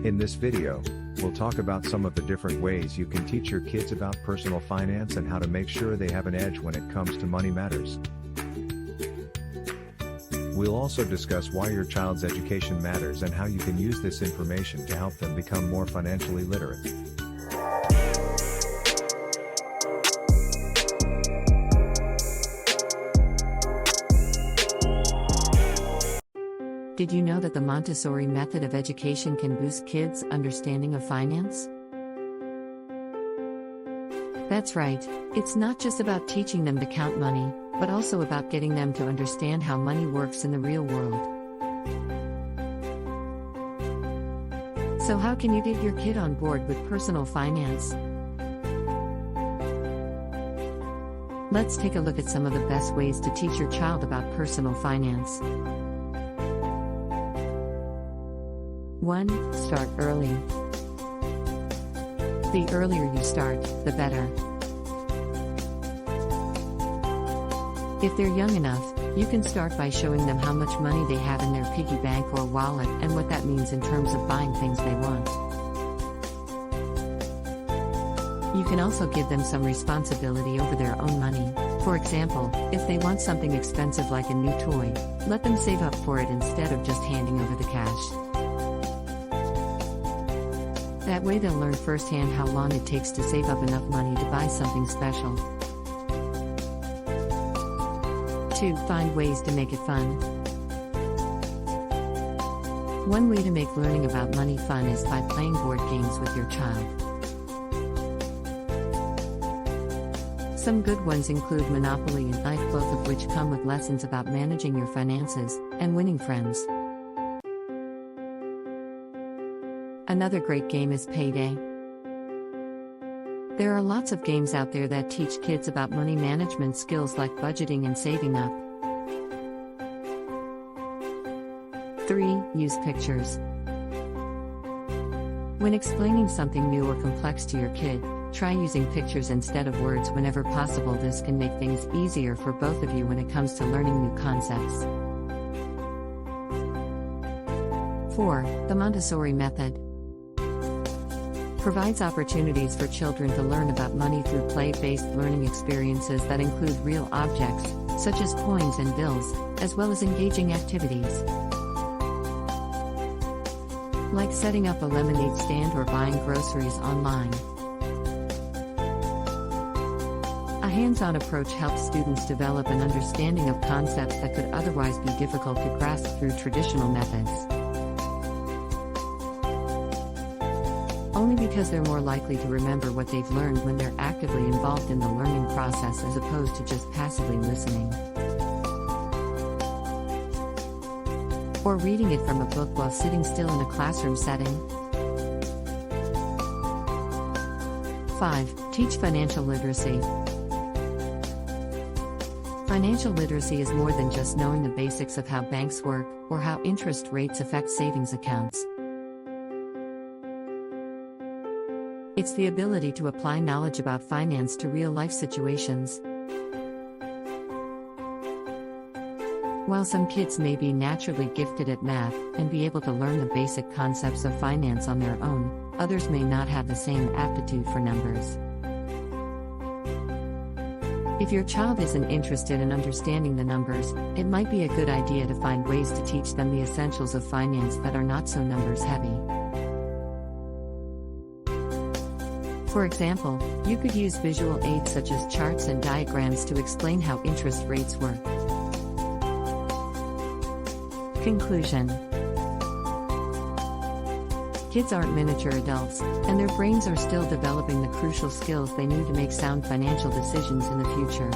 In this video, we'll talk about some of the different ways you can teach your kids about personal finance and how to make sure they have an edge when it comes to money matters. We'll also discuss why your child's education matters and how you can use this information to help them become more financially literate. Did you know that the Montessori method of education can boost kids' understanding of finance? That's right, it's not just about teaching them to count money, but also about getting them to understand how money works in the real world. So how can you get your kid on board with personal finance? Let's take a look at some of the best ways to teach your child about personal finance. 1. Start early. The earlier you start, the better. If they're young enough, you can start by showing them how much money they have in their piggy bank or wallet and what that means in terms of buying things they want. You can also give them some responsibility over their own money. For example, if they want something expensive like a new toy, let them save up for it instead of just handing over the cash. That way they'll learn firsthand how long it takes to save up enough money to buy something special. 2. Find ways to make it fun. One way to make learning about money fun is by playing board games with your child. Some good ones include Monopoly and Knife, both of which come with lessons about managing your finances and winning friends. Another great game is Payday. There are lots of games out there that teach kids about money management skills like budgeting and saving up. 3. Use pictures. When explaining something new or complex to your kid, try using pictures instead of words whenever possible. This can make things easier for both of you when it comes to learning new concepts. 4. The Montessori method provides opportunities for children to learn about money through play-based learning experiences that include real objects, such as coins and bills, as well as engaging activities like setting up a lemonade stand or buying groceries online. A hands-on approach helps students develop an understanding of concepts that could otherwise be difficult to grasp through traditional methods. Only because they're more likely to remember what they've learned when they're actively involved in the learning process as opposed to just passively listening or reading it from a book while sitting still in a classroom setting. 5. Teach financial literacy. Financial literacy is more than just knowing the basics of how banks work or how interest rates affect savings accounts. It's the ability to apply knowledge about finance to real-life situations. While some kids may be naturally gifted at math and be able to learn the basic concepts of finance on their own, others may not have the same aptitude for numbers. If your child isn't interested in understanding the numbers, it might be a good idea to find ways to teach them the essentials of finance that are not so numbers heavy. For example, you could use visual aids such as charts and diagrams to explain how interest rates work. Conclusion. Kids aren't miniature adults, and their brains are still developing the crucial skills they need to make sound financial decisions in the future.